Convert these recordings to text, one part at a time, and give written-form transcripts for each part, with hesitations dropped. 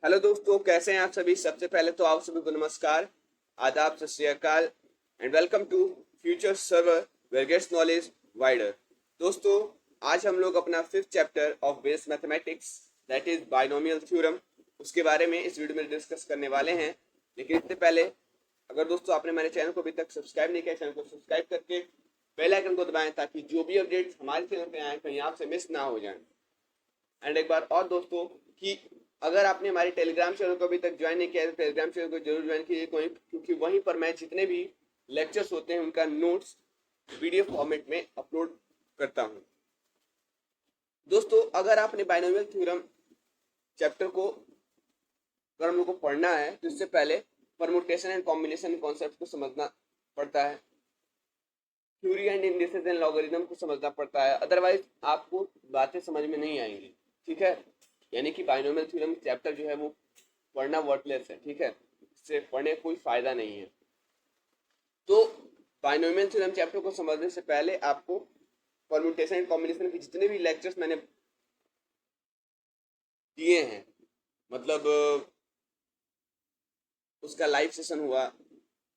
Hello दोस्तों, कैसे हैं आप सभी। सबसे पहले तो आप सभी को नमस्कार, आदाब, सत श्री अकाल and welcome to future server where gets knowledge wider. दोस्तों, आज हम लोग अपना 5th chapter of base mathematics that is binomial theorem उसके बारे में इस वीडियो में डिस्कस करने वाले हैं। लेकिन इससे पहले अगर दोस्तों आपने मेरे चैनल को अभी तक सब्सक्राइब नहीं किया, चैनल को सब्सक्राइब करके बेल आइकन को दबाएं ताकि जो भी अपडेट्स हमारे चैनल पे आए कहीं आपसे मिस ना हो जाएं। एंड एक बार और दोस्तों कि अगर आपने हमारे टेलीग्राम चैनल को अभी तक ज्वाइन नहीं किया है तो टेलीग्राम चैनल को जरूर ज्वाइन कीजिए, क्योंकि वहीं पर मैं जितने भी लेक्चर्स होते हैं उनका नोट्स पीडीएफ फॉर्मेट में अपलोड करता हूं। दोस्तों, अगर आपने बाइनोमियल थ्योरम चैप्टर को अगर हम लोग को पढ़ना है तो इससे पहले परमुटेशन एंड कॉम्बिनेशन कॉन्सेप्ट को समझना पड़ता है, theory and indices and logarithm को समझना पड़ता है, अदरवाइज आपको बातें समझ में नहीं आएंगी। ठीक है, यानी कि बाइनोमियल थ्योरम चैप्टर जो है वो पढ़ना वर्थलेस है। ठीक है, इससे पढ़ने कोई फायदा नहीं है। तो बाइनोमियल थ्योरम चैप्टर को समझने से पहले आपको परम्यूटेशन एंड कॉम्बिनेशन के जितने भी लेक्चर्स मैंने दिए हैं, मतलब उसका लाइव सेशन हुआ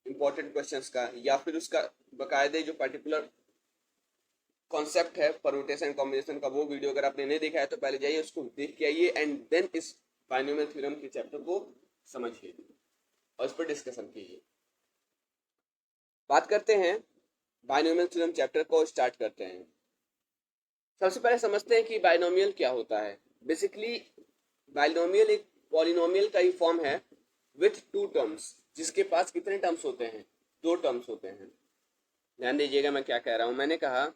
इंपॉर्टेंट क्वेश्चंस का, या फिर उसका बकायदे जो पर्टिकुलर कॉन्सेप्ट है परम्यूटेशन एंड कॉम्बिनेशन का, वो वीडियो अगर आपने नहीं देखा है तो पहले जाइए उसको देख के आइए एंड देन इस बाइनोमियल थ्योरम के चैप्टर को समझिए और इस पर डिस्कशन कीजिए। बात करते हैं बाइनोमियल थ्योरम चैप्टर को, स्टार्ट करते हैं। सबसे पहले समझते हैं कि बाइनोमियल क्या होता है। बेसिकली बाइनोमियल एक पॉलिनोमियल का ही फॉर्म है विथ टू टर्म्स, जिसके पास कितने टर्म्स होते हैं, दो टर्म्स होते हैं। ध्यान दीजिएगा मैं क्या कह रहा हूं। मैंने कहा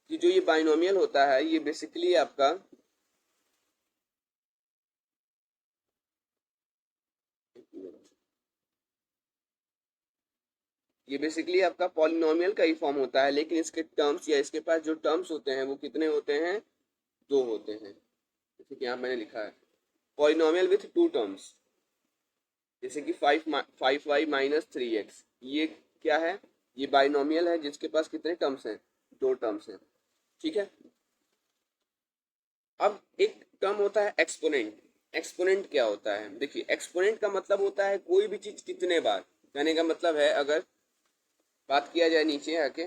कि जो ये बाइनोमियल होता है ये बेसिकली आपका आपका पॉलिनोमियल का ही फॉर्म होता है, लेकिन इसके टर्म्स या इसके पास जो टर्म्स होते हैं वो कितने होते हैं, दो होते हैं। जैसे कि यहाँ मैंने लिखा है पॉलिनोमियल विथ टू टर्म्स, जैसे कि 5y माइनस 3x, ये क्या है, ये बाइनोमियल है जिसके पास कितने टर्म्स हैं, दो टर्म्स हैं। ठीक है, अब एक टर्म होता है एक्सपोनेंट। एक्सपोनेंट क्या होता है, देखिए एक्सपोनेंट का मतलब होता है कोई भी चीज कितने बार, कहने का मतलब है अगर बात किया जाए नीचे आके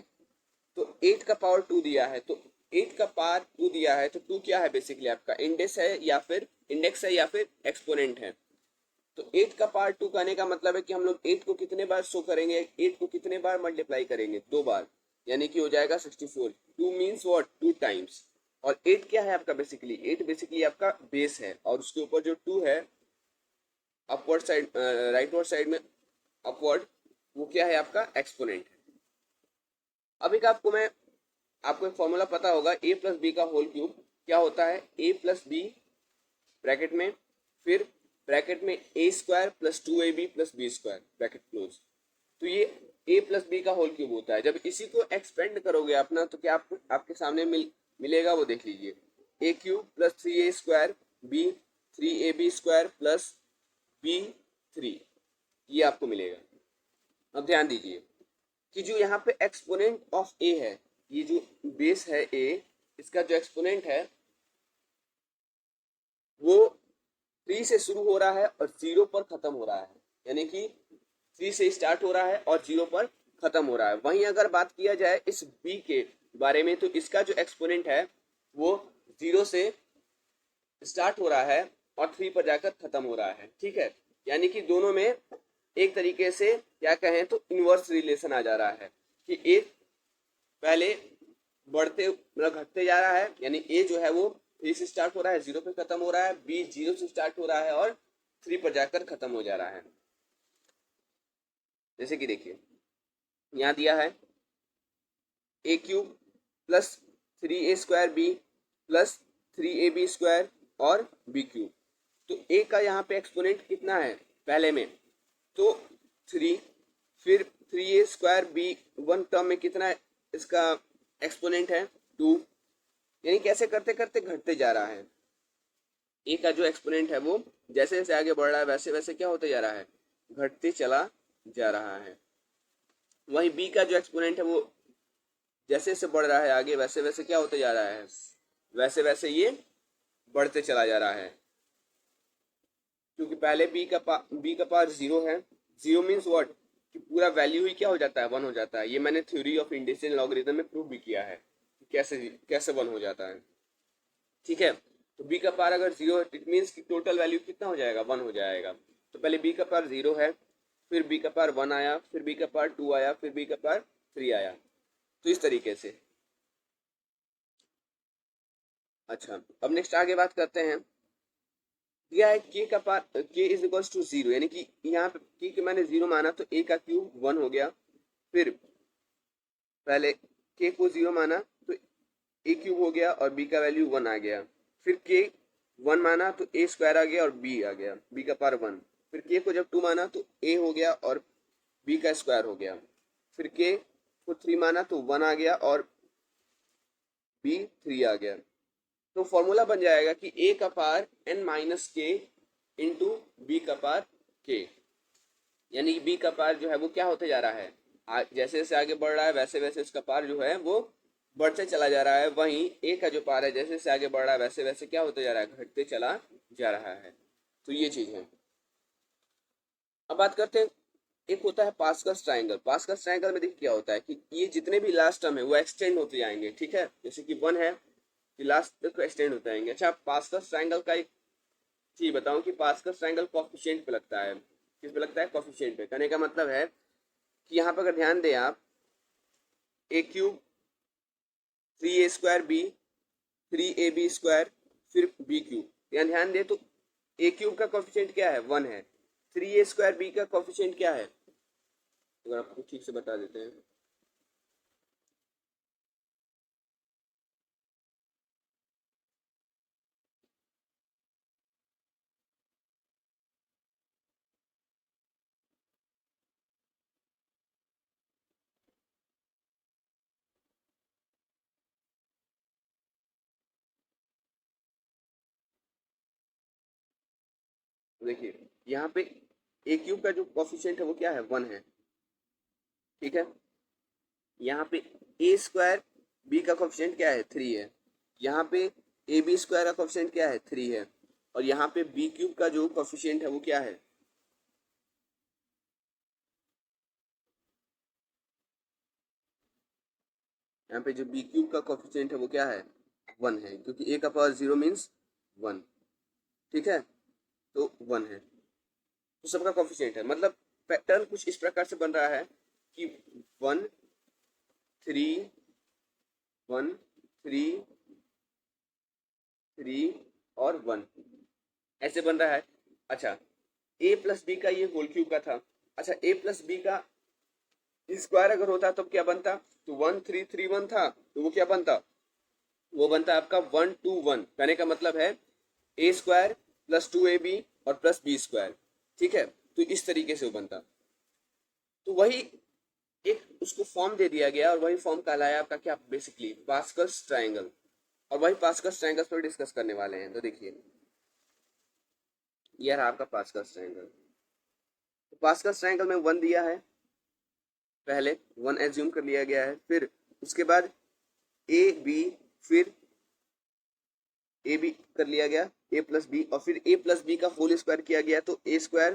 तो 8 का पावर 2 दिया है, तो 8 का पावर 2 दिया है तो 2 क्या है, बेसिकली आपका इंडेक्स है या फिर एक्सपोनेंट है। तो 8 का पावर 2 कहने का मतलब है कि हम लोग 8 को कितने बार शो करेंगे, 8 को कितने बार मल्टीप्लाई करेंगे, दो बार, यानी कि हो जाएगा 64। 2 मीन्स व्हाट, 2 टाइम्स। और 8 क्या है आपका, बेसिकली 8 बेसिकली आपका बेस है, और उसके ऊपर जो 2 है अपवर्ड साइड, राइटवर्ड साइड में अपवर्ड, वो क्या है आपका एक्सपोनेंट है। अब एक आपको एक फॉर्मूला पता होगा, ए प्लस बी का होल क्यूब क्या होता है, ए प्लस बी ब्रैकेट में, फिर ब्रैकेट में a square plus 2ab plus b square bracket close. तो ये ए प्लस बी का होल क्यूब होता है। जब इसी को एक्सपेंड करोगे अपना तो क्या आपके सामने मिलेगा, वो देख लीजिए, a cube plus 3a square b 3ab square plus b 3, ये आपको मिलेगा। अब ध्यान दीजिए कि जो यहाँ पे एक्सपोनेंट ऑफ ए है, ये जो बेस है ए, इसका जो एक्सपोनेंट है वो 3 से शुरू हो रहा है और 0 पर खत्म हो रहा है, यानी कि 3 से स्टार्ट हो रहा है और 0 पर खत्म हो रहा है। वहीं अगर बात किया जाए इस बी के बारे में तो इसका जो एक्सपोनेंट है वो 0 से स्टार्ट हो रहा है और 3 पर जाकर खत्म हो रहा है। ठीक है, यानी कि दोनों में एक तरीके से क्या कहें तो इनवर्स रिलेशन आ जा रहा है कि ए पहले बढ़ते मतलब घटते जा रहा है, यानी ए जो है वो 3 से स्टार्ट हो रहा है 0 पे खत्म हो रहा है, बी 0 से स्टार्ट हो रहा है और 3 पर जाकर खत्म हो जा रहा है। जैसे कि देखिए यहाँ दिया है a cube plus 3a square b plus 3ab square और बी क्यूब। तो ए का यहाँ पे एक्सपोनेंट कितना है पहले में, तो 3, फिर 3a square B one term में कितना है, इसका एक्सपोनेंट है 2, यानी कैसे करते करते घटते जा रहा है। ए का जो एक्सपोनेंट है वो जैसे जैसे आगे बढ़ रहा है वैसे वैसे क्या होते जा रहा है, घटते चला जा रहा है। वहीं बी का जो एक्सपोनेंट है वो जैसे जैसे बढ़ रहा है आगे वैसे वैसे क्या होते जा रहा है, वैसे वैसे ये बढ़ते चला जा रहा है। क्योंकि पहले बी का पावर जीरो है। जीरो मीन्स व्हाट, कि पूरा वैल्यू ही क्या हो जाता है, वन हो जाता है। ये मैंने थ्योरी ऑफ इंडिसेंट लॉगरिथम में प्रूव भी किया है कि कैसे कैसे वन हो जाता है। ठीक है, तो बी का पावर अगर जीरो है इट मीन्स कि टोटल वैल्यू कितना हो जाएगा, वन हो जाएगा। तो पहले बी का पावर जीरो है, फिर बी का पावर वन आया, फिर बी का पावर टू आया, फिर बी का पावर थ्री आया। तो इस तरीके से। अच्छा, अब नेक्स्ट आगे बात करते हैं। दिया है के का पावर के इज इक्वल्स टू जीरो, यानी कि यहाँ पे के के मैंने जीरो माना तो ए का क्यूब वन हो गया। फिर पहले के को जीरो माना तो ए क्यूब हो गया और बी का वैल्यू वन आ गया। फिर के वन माना तो ए स्क्वायर आ गया और बी आ गया, बी का पावर वन। फिर के को जब टू माना तो ए हो गया और बी का स्क्वायर हो गया। फिर के को थ्री माना तो वन आ गया और बी थ्री आ गया। तो फॉर्मूला बन जाएगा कि ए का पावर एन माइनस के इंटू बी का पावर के, यानी कि बी का पावर जो है वो क्या होते जा रहा है, जैसे जैसे आगे बढ़ रहा है वैसे वैसे उसका पावर जो है वो बढ़ते चला जा रहा है। वहीं ए का जो पावर है जैसे जैसे आगे बढ़ रहा है वैसे वैसे क्या होते जा रहा है, घटते चला जा रहा है। तो ये चीज है। अब बात करते हैं, एक होता है पास्कल्स ट्रायंगल। पास्कल्स ट्रायंगल में देखिए क्या होता है कि ये जितने भी लास्ट टर्म है वो एक्सटेंड होते जाएंगे। ठीक है, जैसे कि वन है कि लास्ट तक एक्सटेंड होते जाएंगे। अच्छा, पास्कल्स ट्रायंगल का एक चीज बताऊं कि पास्कल्स ट्रायंगल कोफिशिएंट पे लगता है। किस पे लगता है, कोफिशिएंट पे। कहने का मतलब है कि यहाँ पर अगर ध्यान दें आप, a cube three a square b, three a b square, फिर बी क्यूब, यहाँ ध्यान दें तो ए क्यूब का कोफिशिएंट क्या है, वन है। थ्री ए स्क्वायर बी का कोफिशिएंट क्या है, अगर आपको ठीक से बता देते हैं। देखिए यहाँ पे ए क्यूब का जो कोफिशिएंट है वो क्या है, वन है। ठीक है, यहाँ पे ए स्क्वायर बी का कोफिशिएंट क्या है, थ्री है। यहाँ पे ए बी स्क्वायर का कोफिशिएंट क्या है, थ्री है। और यहाँ पे बी क्यूब का जो कोफिशिएंट है वो क्या है, यहाँ पे जो बी क्यूब का कोफिशिएंट है वो क्या है, वन है, क्योंकि ए का पावर जीरो मीन्स वन। ठीक है, तो वन है, तो सबका कोफिशिएंट है। मतलब पैटर्न कुछ इस प्रकार से बन रहा है कि one three, one three, three और वन, ऐसे बन रहा है। अच्छा, ए प्लस बी का ये होल क्यूब का था। अच्छा, ए प्लस बी का स्क्वायर अगर होता तो क्या बनता, तो वन थ्री थ्री वन था तो वो क्या बनता, वो बनता आपका वन टू वन। कहने का मतलब है a square plus two a b और प्लस बी स्क्वायर। ठीक है, तो इस तरीके से वो बनता। तो वही एक उसको फॉर्म दे दिया गया और वही फॉर्म कहलाया आपका क्या, बेसिकली पास्कल्स ट्रायंगल। और वही पास्कल्स ट्रायंगल पर डिस्कस करने वाले हैं। तो देखिए ये रहा आपका पास्कल्स ट्रायंगल। तो पास्कल्स ट्रायंगल में वन दिया है, पहले वन एज्यूम कर लिया गया है। फिर उसके बाद ए बी, फिर ए बी कर लिया गया, ए प्लस बी, और फिर ए प्लस बी का होल स्क्वायर किया गया तो a square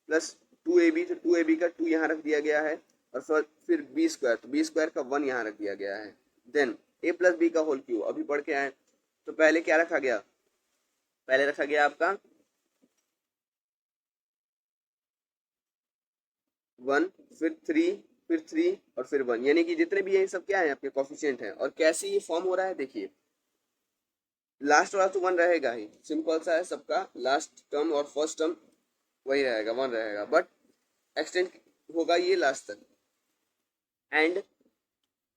plus two a b, तो टू ए बी का टू यहाँ रख दिया गया है। और फिर बी स्क्वायर, तो बी स्क्वायर का वन यहाँ रख दिया गया है। देन ए प्लस बी का होल क्यूब अभी पढ़ के आए। तो पहले क्या रखा गया, पहले रखा गया आपका वन, फिर थ्री, फिर थ्री और फिर वन, यानी कि जितने भी ये सब क्या है आपके कोफिशिएंट हैं। और कैसे ये फॉर्म हो रहा है, देखिए लास्ट वाला तो वन रहेगा ही, सिंपल सा है सबका, लास्ट टर्म और फर्स्ट टर्म वही रहेगा, वन रहेगा, बट एक्सटेंड होगा ये लास्ट तक। एंड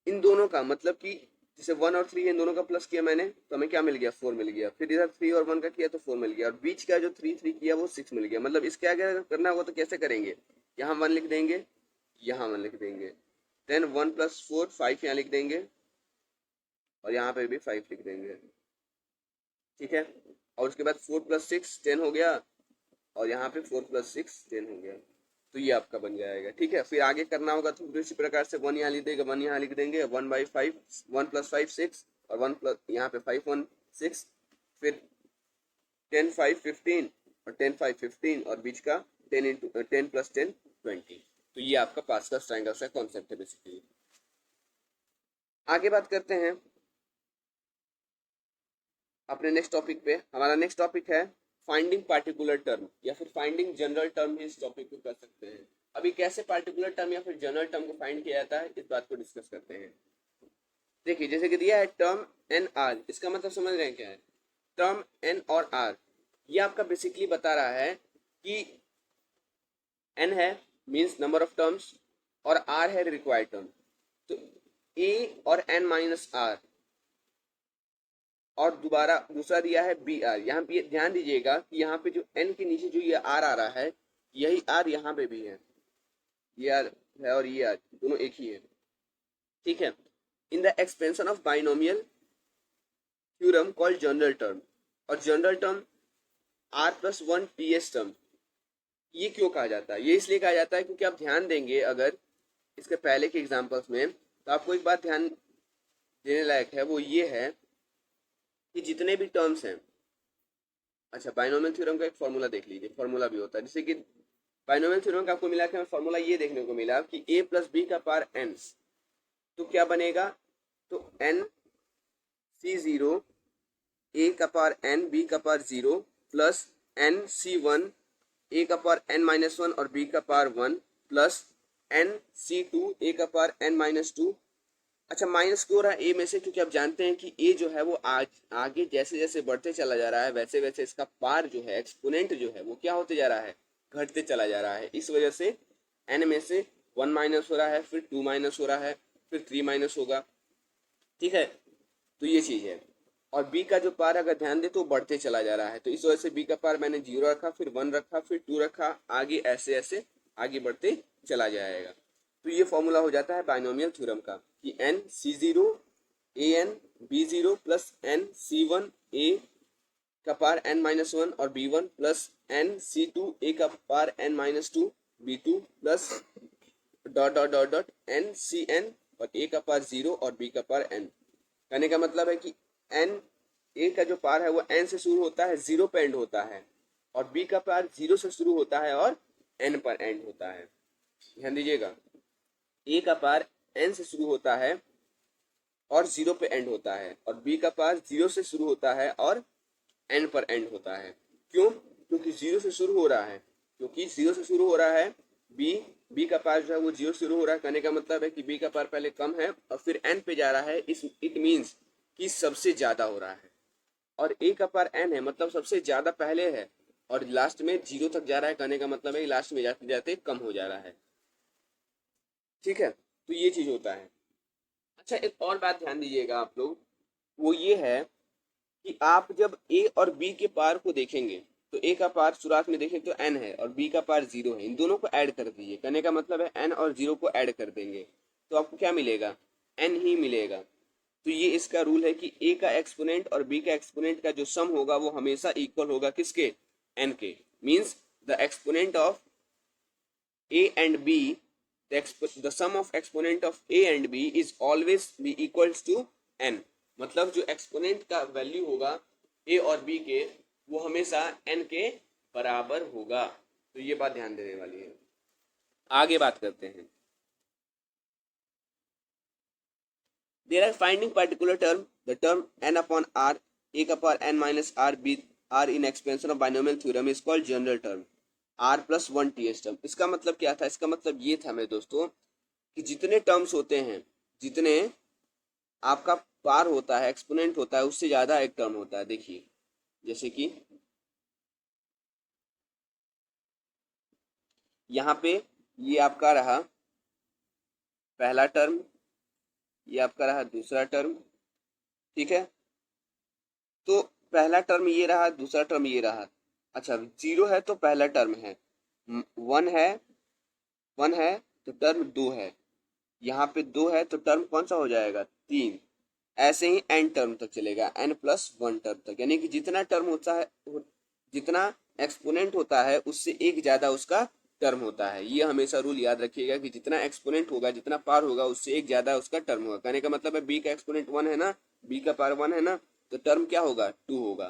इन दोनों का मतलब कि जैसे वन और थ्री, इन दोनों का प्लस किया मैंने तो हमें क्या मिल गया, फोर मिल गया। फिर इधर थ्री और वन का किया तो फोर मिल गया, और बीच का जो थ्री थ्री किया वो सिक्स मिल गया। मतलब इसके आगे अगर करना होगा तो कैसे करेंगे, यहाँ वन लिख देंगे, यहाँ वन लिख देंगे, then one plus four, five यहाँ लिख देंगे, और यहाँ पे भी फाइव लिख देंगे। ठीक है, और उसके बाद फोर प्लस सिक्स टेन हो गया, और यहाँ पे फोर प्लस सिक्स टेन हो गया। तो ये आपका बन जाएगा। ठीक है, फिर आगे करना होगा तो इसी प्रकार से वन यहाँ लिख देंगे, वन यहाँ लिख देंगे, one by five, one plus five six, और वन प्लस यहाँ पे फाइव वन सिक्स, फिर 10 5 15 और 10 5 15 और बीच का 10 इंटू 10 प्लस 10 20। तो ये आपका पास्कल्स ट्रायंगल्स का कॉन्सेप्ट है बेसिकली। आगे बात करते हैं अपने नेक्स्ट टॉपिक पे। हमारा नेक्स्ट टॉपिक है फाइंडिंग पार्टिकुलर टर्म या फिर फाइंडिंग जनरल टर्म भी इस टॉपिक को कर सकते हैं। अभी कैसे पार्टिकुलर टर्म या फिर जनरल टर्म को फाइंड किया जाता है इस बात को डिस्कस करते हैं। देखिए जैसे कि दिया है टर्म एन आर, इसका मतलब समझ रहे हैं क्या है? टर्म एन और आर ये आपका बेसिकली बता रहा है कि एन है मीन्स नंबर ऑफ टर्म्स और आर है रिक्वायर्ड टर्म। तो ए और एन माइनस आर और दोबारा दूसरा दिया है बी आर। यहाँ पे ध्यान दीजिएगा कि यहाँ पे जो एन के नीचे जो ये आर आ रहा है यही आर यहाँ पे भी है, ये आर है और ये आर दोनों एक ही है, ठीक है। In the expansion of binomial theorem called general term, और general term r plus one t s term. ये क्यों कहा जाता है? ये इसलिए कहा जाता है क्योंकि आप ध्यान देंगे अगर इसके पहले के एग्जाम्पल्स में तो आपको एक बात ध्यान देने लायक है, वो ये है कि जितने भी टर्म्स हैं, अच्छा बाइनोमियल थ्योरम का एक फॉर्मूला देख लीजिए, फॉर्मूला भी होता है जैसे कि बाइनोमियल थ्योरम का आपको मिला कि फॉर्मूला ये देखने को मिला कि a प्लस बी का पावर n, तो क्या बनेगा? तो n c0 a का पावर n b का power 0 plus n c1 a का पावर n माइनस 1 और b का power 1 plus n c2 a का पावर n माइनस 2। अच्छा माइनस क्यों रहा है ए में से? क्योंकि आप जानते हैं कि ए जो है वो आगे जैसे जैसे बढ़ते चला जा रहा है वैसे वैसे इसका पार जो है एक्सपोनेंट जो है वो क्या होते जा रहा है? घटते चला जा रहा है। इस वजह से एन में से 1 माइनस हो रहा है, फिर 2 माइनस हो रहा है, फिर 3 माइनस होगा, ठीक है। तो ये चीज़ है। और बी का जो पार अगर ध्यान दे तो बढ़ते चला जा रहा है, तो इस वजह से बी का पार मैंने 0 रखा, फिर 1 रखा, फिर 2 रखा, आगे ऐसे ऐसे आगे बढ़ते चला जाएगा। तो ये फॉर्मूला हो जाता है बाइनोमियल थ्योरम का कि n c zero a n b zero plus n c one a का पार एन माइनस 1 और b one plus n c two a का power n minus 2 b two plus dot dot dot dot n c n और a का पार 0 और B का power N. कहने का मतलब है कि एन ए का जो पार है वो एन से शुरू होता है, 0 पे एंड होता है, और बी का पार 0 से शुरू होता है और एन पर एंड होता है। ध्यान दीजिएगा, ए का पार एन से शुरू होता है और 0 पे एंड होता है, और बी का पार 0 से शुरू होता है और एन पर एंड होता है। क्यों? क्योंकि 0 से शुरू हो रहा है, क्योंकि 0 से शुरू हो रहा है बी का पार जो है वो 0 शुरू हो रहा है। कहने का मतलब है कि बी का पार पहले कम है और फिर एन पे जा रहा है, इट मीन्स कि सबसे ज्यादा हो रहा है। और ए का पार एन है मतलब सबसे ज्यादा पहले है और लास्ट में 0 तक जा रहा है। कहने का मतलब है लास्ट में जाते जाते कम हो जा रहा है, ठीक है। तो ये चीज होता है। अच्छा एक और बात ध्यान दीजिएगा आप लोग, वो ये है कि आप जब ए और बी के पार को देखेंगे तो ए का पार शुरुआत में देखें तो एन है और बी का पार 0 है, इन दोनों को ऐड कर दीजिए। कहने का मतलब है एन और 0 को ऐड कर देंगे तो आपको क्या मिलेगा? एन ही मिलेगा। तो ये इसका रूल है कि ए का एक्सपोनेंट और बी का एक्सपोनेंट का जो सम होगा वो हमेशा इक्वल होगा किसके? एन के। Means the exponent of a and b, the sum of exponent of a and b is always be equals to n। मतलब जो एक्सपोनेंट का वैल्यू होगा a और b के वो हमेशा n के बराबर होगा। तो ये बात ध्यान देने वाली है। आगे बात करते हैं। There are finding particular term, the term n upon r, a का power n minus r b r in expansion of binomial theorem is called general term, r plus 1 T s term. इसका मतलब क्या था? इसका मतलब ये था मेरे दोस्तों कि जितने टर्म्स होते हैं, जितने आपका पार होता है, एक्सपोनेंट होता है, उससे ज्यादा एक टर्म होता है। देखिए जैसे कि यहाँ पे ये आपका रहा पहला टर्म, ये आपका रहा दूसरा टर्म, ठीक है। तो पहला टर्म ये रहा, दूसरा टर्म ये रहा। अच्छा 0 है तो पहला टर्म है, 1 है, 1 है तो टर्म 2 है, यहाँ पे 2 है तो टर्म कौन सा हो जाएगा? 3। ऐसे ही n टर्म तक चलेगा, n प्लस 1 टर्म तक। यानी कि जितना टर्म होता है, जितना एक्सपोनेंट होता है उससे एक ज्यादा उसका टर्म होता है। ये हमेशा रूल याद रखिएगा कि जितना एक्सपोनेंट होगा, जितना पार होगा, उससे एक ज्यादा उसका टर्म होगा। कहने का मतलब है b का एक्सपोनेंट 1 है ना, b का पार 1 है ना, तो टर्म क्या होगा? 2 होगा।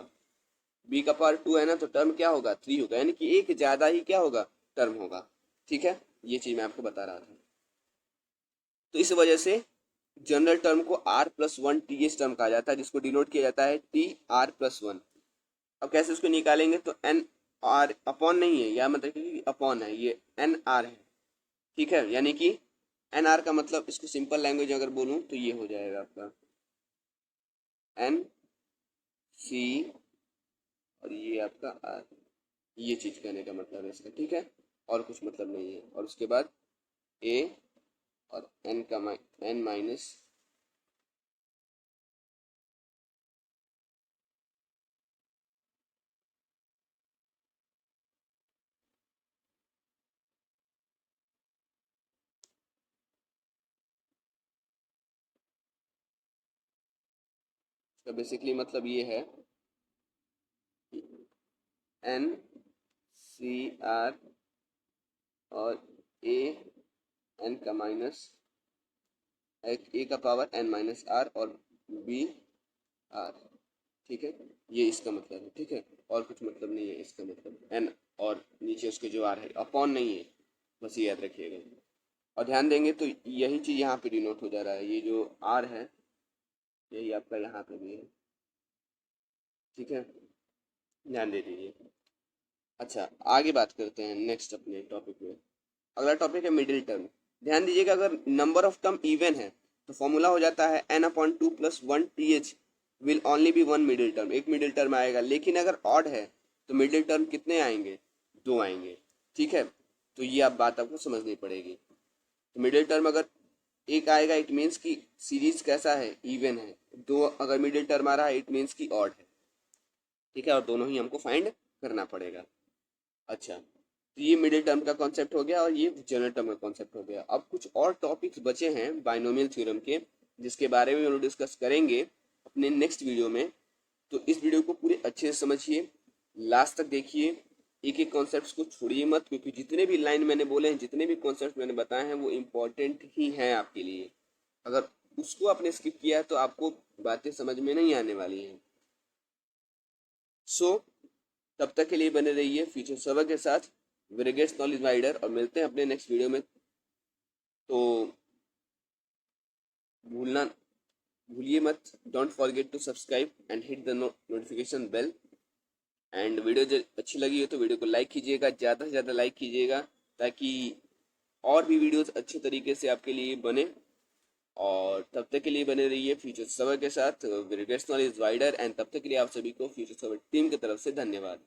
b का पावर 2 है ना, तो टर्म क्या होगा 3 होगा, यानी कि एक ज्यादा ही क्या होगा टर्म होगा। ठीक है, ये चीज मैं आपको बता रहा था। तो इस वजह से जनरल टर्म को r+1 टी एच टर्म कहा जाता है, जिसको डिनोट किया जाता है TR+1। अब कैसे उसको निकालेंगे, तो एन आर अपॉन नहीं है, या मतलब कि अपॉन है, ये एन आर है। ठीक है, यानी कि एन आर का मतलब, इसको सिंपल लैंग्वेज अगर बोलूँ तो ये हो जाएगा आपका एन सी और ये आपका आर, ये चीज कहने का मतलब है इसका। ठीक है, और कुछ मतलब नहीं है। और उसके बाद ए और एन का एन माइनस का बेसिकली मतलब ये है एन सी आर और ए एन का माइनस ए का पावर एन माइनस आर और बी आर। ठीक है, ये इसका मतलब है। ठीक है, और कुछ मतलब नहीं है इसका मतलब एन, और नीचे उसके जो आर है अपॉन नहीं है, बस ये याद रखिएगा। और ध्यान देंगे तो यही चीज़ यहाँ पे डिनोट हो जा रहा है, ये जो आर है यही आपका यहाँ पे भी है। ठीक है, ध्यान दे दीजिए। अच्छा, आगे बात करते हैं नेक्स्ट अपने टॉपिक में। अगला टॉपिक है मिडिल टर्म। ध्यान दीजिएगा, अगर नंबर ऑफ टर्म इवन है तो फॉर्मूला हो जाता है n/2+1 th will only be one middle term, एक मिडिल टर्म आएगा। लेकिन अगर ऑड है तो मिडिल टर्म कितने आएंगे, दो आएंगे। ठीक है, तो ये आप बात आपको समझनी पड़ेगी। तो मिडिल टर्म अगर एक आएगा इट मीन्स कि सीरीज कैसा है, इवन है। दो अगर मिडिल टर्म आ रहा है इट मीन्स कि ऑड है। ठीक है, और दोनों ही हमको फाइंड करना पड़ेगा। अच्छा, तो ये मिडिल टर्म का कॉन्सेप्ट हो गया और ये जनरल टर्म का कॉन्सेप्ट हो गया। अब कुछ और टॉपिक्स बचे हैं बाइनोमियल थ्योरम के, जिसके बारे में हम लोग डिस्कस करेंगे अपने नेक्स्ट वीडियो में। तो इस वीडियो को पूरे अच्छे से समझिए, लास्ट तक देखिए, एक एक कॉन्सेप्ट को छोड़िए मत, क्योंकि जितने भी लाइन मैंने बोले हैं, जितने भी कॉन्सेप्ट मैंने बताए हैं, वो इम्पोर्टेंट ही हैं आपके लिए। अगर उसको आपने स्किप किया तो आपको बातें समझ में नहीं आने वाली हैं। सो तब तक के लिए बने रहिए फ्यूचर सर्वर के साथ, वेरिगेट्स नॉलेज राइडर, और मिलते हैं अपने नेक्स्ट वीडियो में। तो भूलना भूलिए मत, don't forget to subscribe and hit the notification bell. And video जो अच्छी लगी हो तो वीडियो को लाइक कीजिएगा, ज़्यादा से ज़्यादा लाइक कीजिएगा, ताकि और भी वीडियोस अच्छे तरीके से आपके लिए बने। और तब तक के लिए बने रहिए फ्यूचर सर्वर के साथ, वेरिगेट्स नॉलेज राइडर। एंड तब तक के लिए आप सभी को फ्यूचर सर्वर टीम की तरफ से धन्यवाद।